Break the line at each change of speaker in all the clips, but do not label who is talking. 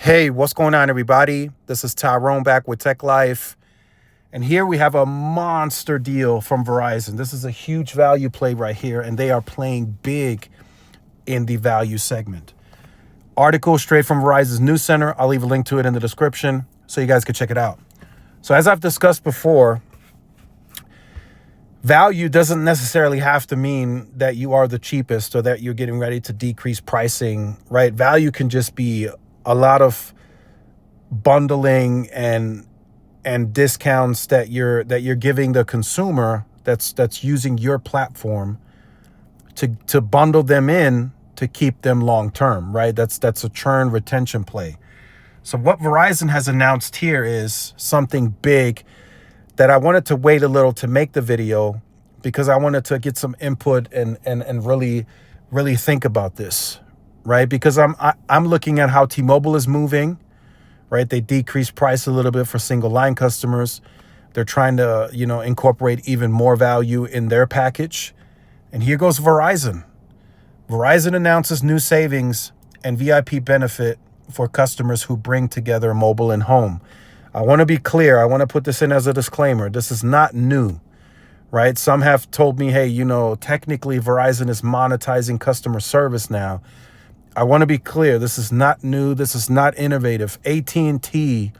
Hey, what's going on, everybody? This is Tyrone back with Tech Life. And here we have a monster deal from Verizon. This is a huge value play right here, and they are playing big in the value segment. Article straight from Verizon's News Center. I'll leave a link to it in the description so you guys can check it out. So as I've discussed before, value doesn't necessarily have to mean that you are the cheapest or that you're getting ready to decrease pricing, right? Value can just be a lot of bundling and discounts that you're giving the consumer that's using your platform to bundle them in to keep them long term, right? That's a churn retention play. So what Verizon has announced here is something big that I wanted to wait a little to make the video because I wanted to get some input and really think about this, right? Because I'm looking at how T-Mobile is moving, right? They decreased price a little bit for single line customers. They're trying to, incorporate even more value in their package. And here goes Verizon. Verizon announces new savings and VIP benefit for customers who bring together mobile and home. I want to be clear. I want to put this in as a disclaimer. This is not new, right? Some have told me, hey, technically Verizon is monetizing customer service now. I want to be clear. This is not new. This is not innovative. AT&T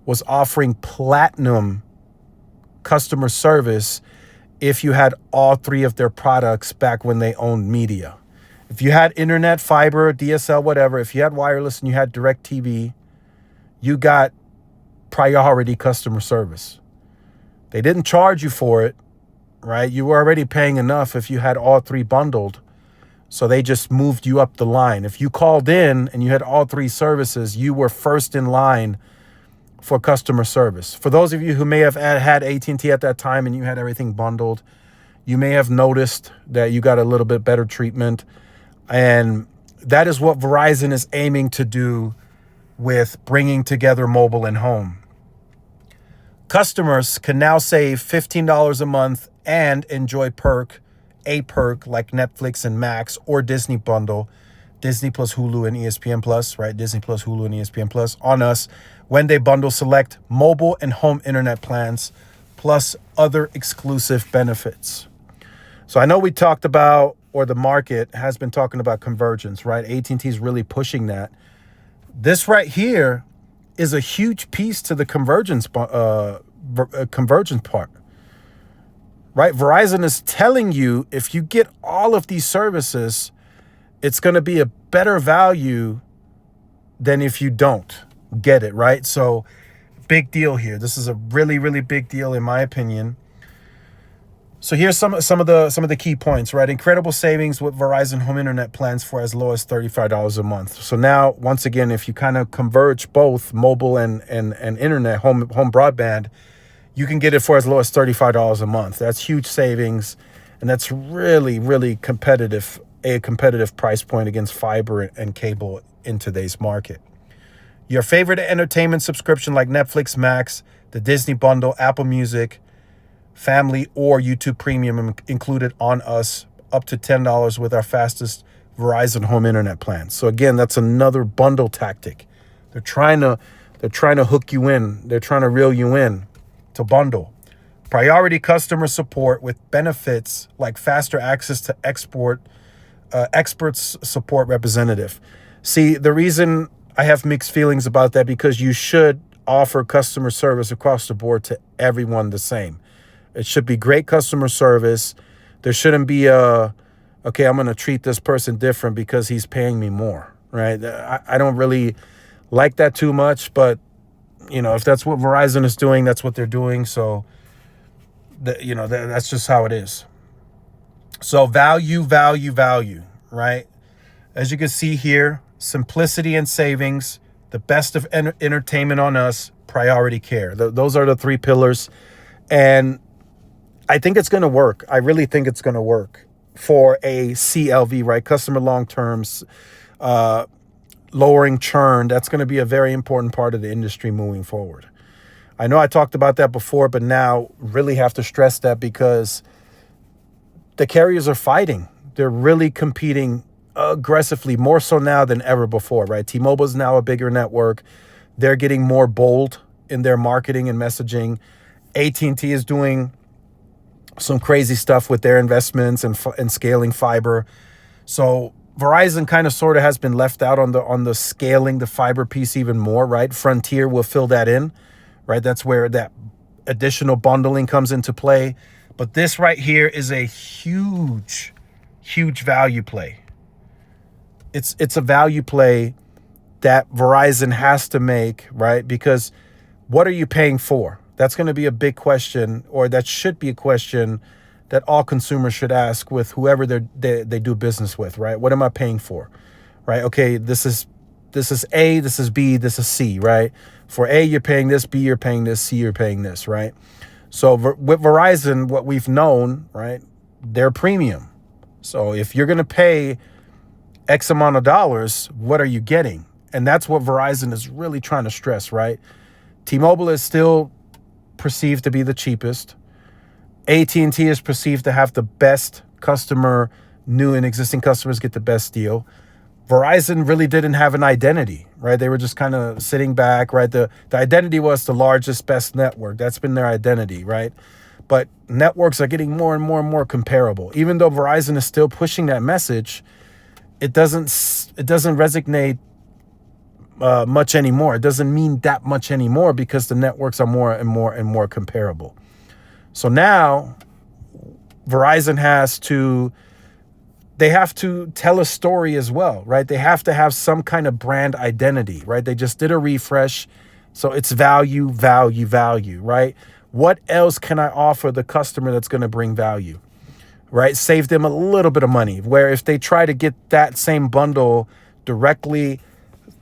was offering platinum customer service if you had all three of their products back when they owned media. If you had internet, fiber, DSL, whatever, if you had wireless and you had DirecTV, you got priority customer service. They didn't charge you for it, right? You were already paying enough if you had all three bundled. So they just moved you up the line. If you called in and you had all three services, you were first in line for customer service. For those of you who may have had AT&T at that time and you had everything bundled, you may have noticed that you got a little bit better treatment. And that is what Verizon is aiming to do with bringing together mobile and home. Customers can now save $15 a month and enjoy a perk like Netflix and Max or Disney bundle, Disney plus Hulu and ESPN plus, right? Disney plus Hulu and ESPN plus on us when they bundle select mobile and home internet plans plus other exclusive benefits. So I know we talked about, or the market has been talking about convergence, right? AT&T is really pushing that. This right here is a huge piece to the convergence part, right? Verizon is telling you if you get all of these services, it's going to be a better value than if you don't get it, right? So big deal here. This is a really, really big deal in my opinion. So here's some of the key points, right? Incredible savings with Verizon home internet plans for as low as $35 a month. So now, once again, if you kind of converge both mobile and internet, home broadband, you can get it for as low as $35 a month. That's huge savings, and that's really, really a competitive price point against fiber and cable in today's market. Your favorite entertainment subscription like Netflix, Max, the Disney bundle, Apple Music, Family, or YouTube Premium included on us, up to $10 with our fastest Verizon home internet plan. So again, that's another bundle tactic. They're trying to hook you in. They're trying to reel you in to bundle. Priority customer support with benefits like faster access to experts support representative. See, the reason I have mixed feelings about that because you should offer customer service across the board to everyone the same. It should be great customer service. There shouldn't be I'm going to treat this person different because he's paying me more, right? I don't really like that too much, but if that's what Verizon is doing, that's what they're doing. So, that's just how it is. So value, right? As you can see here, simplicity and savings, the best of entertainment on us, priority care. Those are the three pillars. And I think it's going to work. I really think it's going to work for a CLV, right? Customer long-terms, lowering churn. That's going to be a very important part of the industry moving forward. I know I talked about that before, but now really have to stress that because the carriers are fighting. They're really competing aggressively, more so now than ever before, right? T-Mobile is now a bigger network. They're getting more bold in their marketing and messaging. AT&T is doing some crazy stuff with their investments and scaling fiber. So Verizon kind of sort of has been left out on the scaling the fiber piece even more, right? Frontier will fill that in, right? That's where that additional bundling comes into play. But this right here is a huge, huge value play. It's a value play that Verizon has to make, right? Because what are you paying for? That's going to be a big question, or that should be a question that all consumers should ask with whoever they do business with, right? What am I paying for, right? Okay, this is A, this is B, this is C, right? For A, you're paying this, B, you're paying this, C, you're paying this, right? So with Verizon, what we've known, right, they're premium. So if you're going to pay X amount of dollars, what are you getting? And that's what Verizon is really trying to stress, right? T-Mobile is still perceived to be the cheapest. AT&T is perceived to have the best customer. New and existing customers get the best deal. Verizon really didn't have an identity, right? They were just kind of sitting back, right? The identity was the largest, best network. That's been their identity, right? But networks are getting more and more and more comparable. Even though Verizon is still pushing that message, it doesn't resonate much anymore. It doesn't mean that much anymore because the networks are more and more and more comparable. So now Verizon they have to tell a story as well, right? They have to have some kind of brand identity, right? They just did a refresh. So it's value, value, value, right? What else can I offer the customer that's going to bring value, right? Save them a little bit of money, where if they try to get that same bundle directly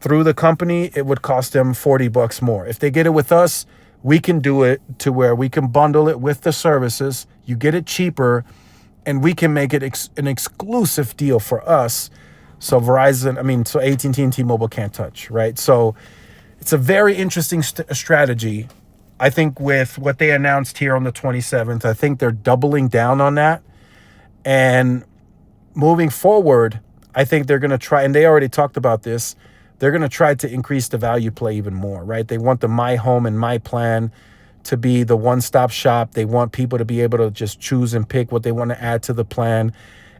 through the company, it would cost them $40 more. If they get it with us, we can do it to where we can bundle it with the services. You get it cheaper, and we can make it an exclusive deal for us. So so AT&T and T-Mobile can't touch, right? So it's a very interesting strategy. I think with what they announced here on the 27th, I think they're doubling down on that. And moving forward, I think they're going to try, and they already talked about this, they're going to try to increase the value play even more, right? They want the My Home and My Plan to be the one-stop shop. They want people to be able to just choose and pick what they want to add to the plan.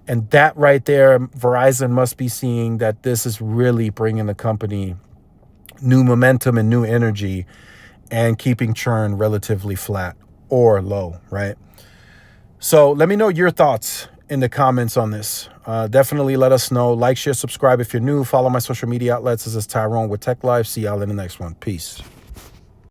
And that right there, Verizon must be seeing that this is really bringing the company new momentum and new energy and keeping churn relatively flat or low, right? So let me know your thoughts in the comments on this. Definitely let us know. Like, share, subscribe if you're new. Follow my social media outlets. This is Tyrone with Tech Live. See y'all in the next one. Peace.